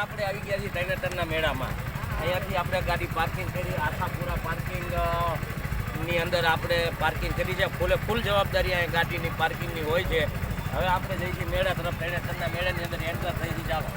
આપણે આવી ગયા છીએ તરણેતરના મેળામાં. અહીંયાથી આપણે ગાડી પાર્કિંગ કરી આશાપુરા પાર્કિંગ ની અંદર આપણે પાર્કિંગ કરી છે. ફૂલ જવાબદારી અહીંયા ગાડીની પાર્કિંગની હોય છે. હવે આપણે જઈએ છીએ મેળા તરફ. તરણેતરના મેળાની અંદર એન્ટર થઈ છે. ચાલો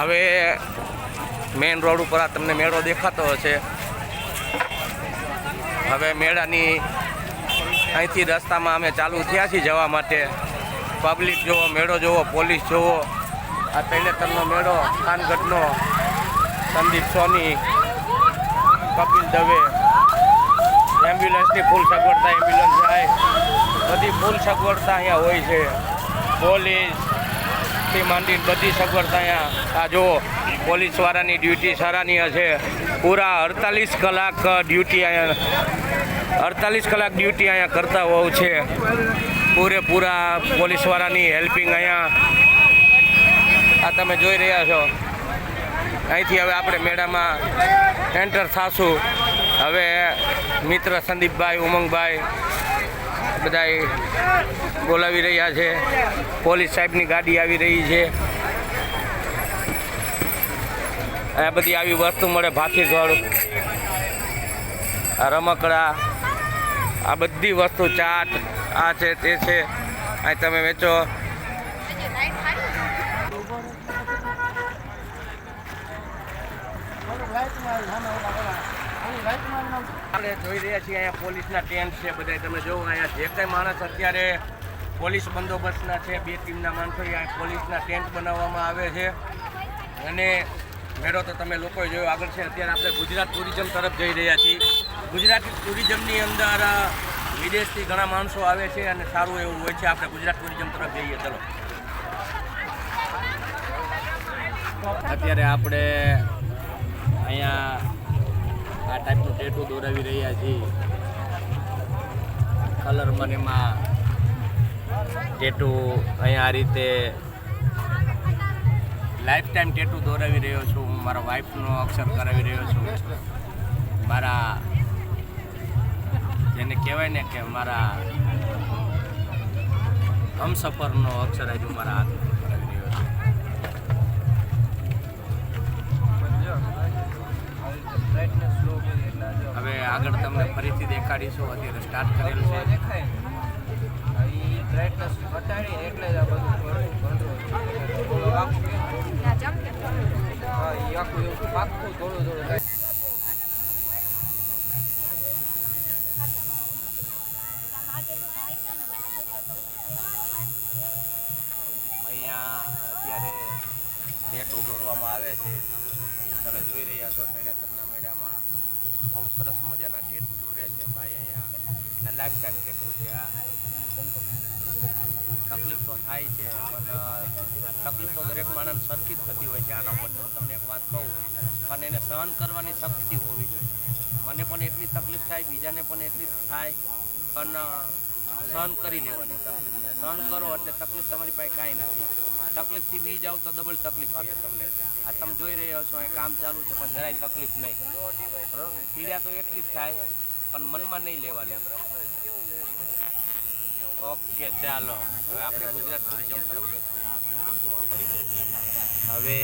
હવે મેઇન રોડ ઉપર આ તમને મેળો દેખાતો હશે. હવે મેળાની અહીંથી રસ્તામાં અમે ચાલુ થયા છીએ જવા માટે. પબ્લિક જુઓ, મેળો જુઓ, પોલીસ જુઓ. આ તરણેતરનો મેળો ખાનગઢનો. સંદીપ સોની, કપિલ દવે. એમ્બ્યુલન્સની ફૂલ સગવડતા, એમ્બ્યુલન્સ જાય બધી ફૂલ સગવડતા અહીંયા હોય છે. પોલીસથી માંડીને બધી સગવડતા અહીંયા. આ જુઓ, પોલીસવાળાની ડ્યુટી સારાની હશે. પૂરા 48 કલાક ડ્યુટી અહીંયા 48 કલાક ડ્યુટી અહીંયા કરતા હોવ છે. પૂરેપૂરા પોલીસવાળાની હેલ્પિંગ અહીંયા આ તમે જોઈ રહ્યા છો. અહીંથી હવે આપણે મેળામાં એન્ટર થશું. હવે મિત્ર સંદીપભાઈ, ઉમંગભાઈ બધાય બોલાવી રહ્યા છે. પોલીસ સાહેબની ગાડી આવી રહી છે. આ બધી આવી વસ્તુ મળે. ભાથીગળ, રમકડા, આ બધી વસ્તુ, ચાટ, આ છે તે છે. અહીં તમે વેચો. આપણે જોઈ રહ્યા છીએ અહીંયા પોલીસના ટેન્ટ છે બધા. તમે જોવો અહીંયા જે કંઈ માણસ અત્યારે પોલીસ બંદોબસ્તના છે, 2 ટીમના માણસો અહીંયા પોલીસના ટેન્ટ બનાવવામાં આવે છે. અને મેળો તો તમે લોકોએ જોયો આગળ છે. અત્યારે આપણે ગુજરાત ટુરિઝમ તરફ જઈ રહ્યા છીએ. ગુજરાતી ટુરિઝમની અંદર વિદેશથી ઘણા માણસો આવે છે અને સારું એવું હોય છે. આપણે ગુજરાત ટુરિઝમ તરફ જઈએ. ચલો અત્યારે આપણે અહીંયા આ ટાઈપનું ટેટુ દોરાવી રહ્યા છીએ. કલરમાં એમાં ટેટુ અહીંયા આ રીતે લાઈફ ટાઈમ ટેટુ દોરાવી રહ્યો છું. હું મારા વાઈફનો અક્ષર કરાવી રહ્યો છું. મારા જેને કહેવાય ને કે મારા હમસફરનો અક્ષર હજુ મારા હાથ કરાવી રહ્યો છું. હવે આગળ તમને ફરીથી દેખાડીશું. અત્યારે સ્ટાર્ટ કરેલું છે. બ્રાઇટનેસ ઘટાડી એટલે જ આ બધું આખું એવું પાકું થોડું અહીંયા અત્યારે ટેટુ દોરવામાં આવે છે. તમે જોઈ રહ્યા છો તરણેતરના મેળામાં બહુ સરસ મજાના ટેટુ દોરે છે ભાઈ અહીંયા. અને લાઈફ ટાઈમ ટેટુ છે. આ તકલીફ તો થાય છે પણ તકલીફ તો દરેક માણસ સરખી જ થતી હોય છે. આના ઉપર હું તમને એક વાત કહું, પણ એને સહન કરવાની શક્તિ હોવી જોઈએ. મને પણ એટલી તકલીફ થાય, બીજાને પણ એટલી થાય, પણ સહન કરી લેવાની તકલીફને. સહન કરો એટલે તકલીફ તમારી પાસે કાંઈ નથી. તકલીફથી બી જાઓ તો ડબલ તકલીફ આપે તમને. આ તમે જોઈ રહ્યા છો અહીં કામ ચાલુ છે પણ જરાય તકલીફ નહીં. બરાબર, પીડા તો એટલી જ થાય પણ મનમાં નહીં લેવાની. ઓકે ચાલો હવે આપણે ગુજરાત ટુરિઝમ તરફ જશું. હવે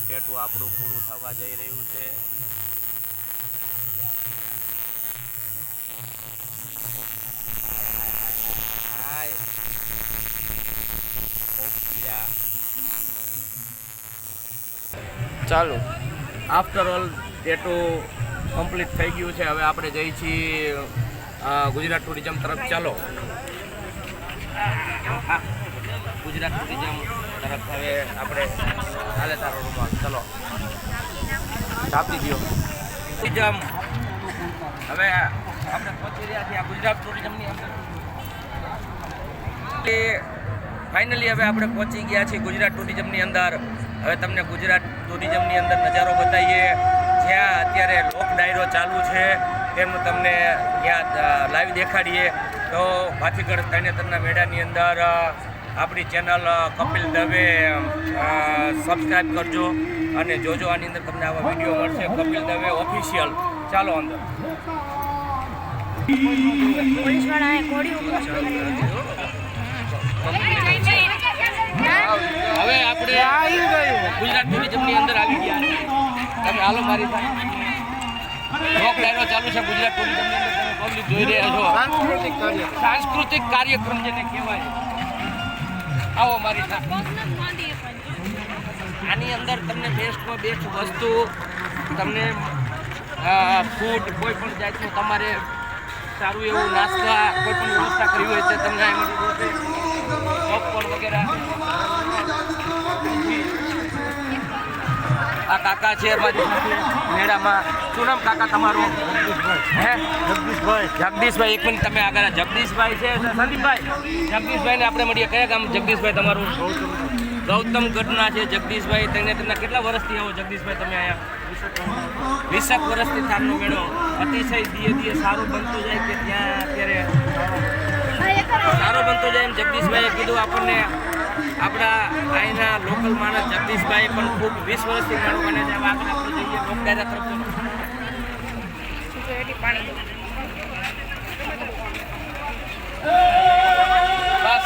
ટેટુ આપણું પૂરું થવા જઈ રહ્યું છે. ચાલો આફ્ટર ઓલ ટેટુ કમ્પ્લીટ થઈ ગયું છે. હવે આપણે જઈએ છીએ ગુજરાત ટુરિઝમ તરફ. ચાલો ગુજરાત ટુરિઝમ તરફ હવે આપણે ચાલે તારો રૂમમાં. ચલો આપી દો ટુરિઝમ. હવે આપણે પહોંચી રહ્યા છીએ આ ગુજરાત ટુરિઝમની અંદર. ફાઇનલી હવે આપણે પહોંચી ગયા છીએ ગુજરાત ટુરિઝમની અંદર. હવે તમને ગુજરાત ટુરિઝમની અંદર નજારો બતાવીએ. જ્યાં અત્યારે લોક ડાયરો ચાલુ છે તેનું તમને ત્યાં લાઈવ દેખાડીએ. તો ભાથીગળ તરણેતરના મેળાની અંદર આપણી ચેનલ કપિલ દવે સબસ્ક્રાઈબ કરજો અને જોજો. આની અંદર તમને આવા વિડીયો મળશે. કપિલ દવે ઓફિશિયલ ચાલો અંદર. પોલીસવાળાએ ઘોડી ઉપર હવે આપણે ગુજરાત ટુરિઝમની અંદર આવી ગયા. તમે હાલો મારી સાથે. રોક ડાયરો ચાલુ છે ગુજરાત ટુરિઝમની અંદર. તમે પબ્લિક જોઈ રહ્યા છો. સાંસ્કૃતિક કાર્યક્રમ જેને કહેવાય. આવો મારી સાથે. આની અંદર તમને બેસ્ટમાં બેસ્ટ વસ્તુ, તમને ફૂડ, કોઈ પણ જાતનું તમારે સારું એવું નાસ્તા કોઈ પણ વ્યવસ્થા કરવી હોય તો તમને આ મળી રહેશે. પોપકોર્ન વગેરે. આ કાકા છે મારી સાથે મેળામાં. શું નામ કાકા તમારું? હે જગદીશભાઈ. એક મિનિટ તમે આગળ. જગદીશભાઈ છે સંદીપભાઈ. જગદીશભાઈને આપણે મળીએ. કયા ગામ જગદીશભાઈ તમારું? ગૌતમગઢના છે જગદીશભાઈ. તમને કેટલા વર્ષથી આવો જગદીશભાઈ તમે અહીંયા? 20 વર્ષથી થાનનો મેળો અતિશય ધીરે ધીરે સારું બનતું જાય કે ત્યાં અત્યારે સારું બનતું જાય એમ જગદીશભાઈએ કીધું આપણને. આપણા અહીંના લોકલ માણસ જગદીશભાઈ પણ ખૂબ 20 વર્ષથી મેળો બને છે. આગળ આપણે જઈએ લોક ડાયરા તરફ. બસ